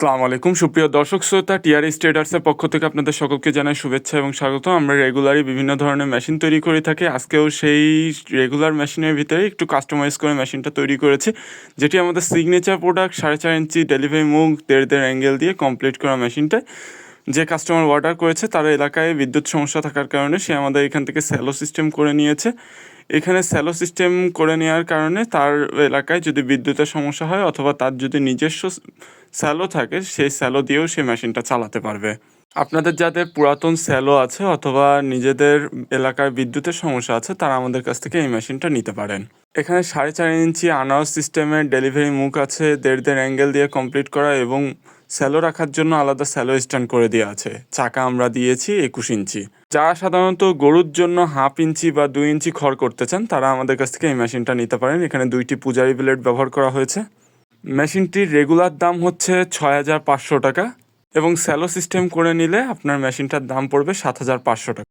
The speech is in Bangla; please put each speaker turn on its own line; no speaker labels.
আসসালামু আলাইকুম সুপ্রিয় দর্শক শ্রোতা, টিআরএস ট্রেডার্সের পক্ষ থেকে আপনাদের সকলকে জানাই শুভেচ্ছা এবং স্বাগত। আমরা রেগুলারই বিভিন্ন ধরনের মেশিন তৈরি করে থাকি। আজকেও সেই রেগুলার মেশিনের ভিতরে একটু কাস্টমাইজ করে মেশিনটা তৈরি করেছি, যেটি আমাদের সিগনেচার প্রোডাক্ট 4.5 ইঞ্চি ডেলিভারি মুখ 1.5 অ্যাঙ্গেল দিয়ে কমপ্লিট করা মেশিনটা। যে কাস্টমার অর্ডার করেছে তার এলাকায় বিদ্যুৎ সমস্যা থাকার কারণে সে আমাদের এখান থেকে স্যালো সিস্টেম করে নিয়েছে। এখানে স্যালো সিস্টেম করে নেওয়ার কারণে তার এলাকায় যদি বিদ্যুতের সমস্যা হয় অথবা তার যদি নিজস্ব স্যালো থাকে, সেই স্যালো দিয়েও সে মেশিনটা চালাতে পারবে। আপনাদের যাদের পুরাতন স্যালো আছে অথবা নিজেদের এলাকায় বিদ্যুতের সমস্যা আছে, তারা আমাদের কাছ থেকে এই মেশিনটা নিতে পারেন। এখানে 4.5 ইঞ্চি আনাওয়াজ সিস্টেমের ডেলিভারি মুখ আছে 1.5 অ্যাঙ্গেল দিয়ে কমপ্লিট করা, এবং স্যালো রাখার জন্য আলাদা স্যালো স্ট্যান্ড করে দেওয়া আছে। চাকা আমরা দিয়েছি 21 ইঞ্চি। যারা সাধারণত গরুর জন্য 1/2 ইঞ্চি বা 2 ইঞ্চি খড় করতে চান, তারা আমাদের কাছ থেকে এই মেশিনটা নিতে পারেন। এখানে 2টি পূজারি ব্লেড ব্যবহার করা হয়েছে। মেশিনটির রেগুলার দাম হচ্ছে 6,500 টাকা, এবং স্যালো সিস্টেম করে নিলে আপনার মেশিনটার দাম পড়বে 7,500 টাকা।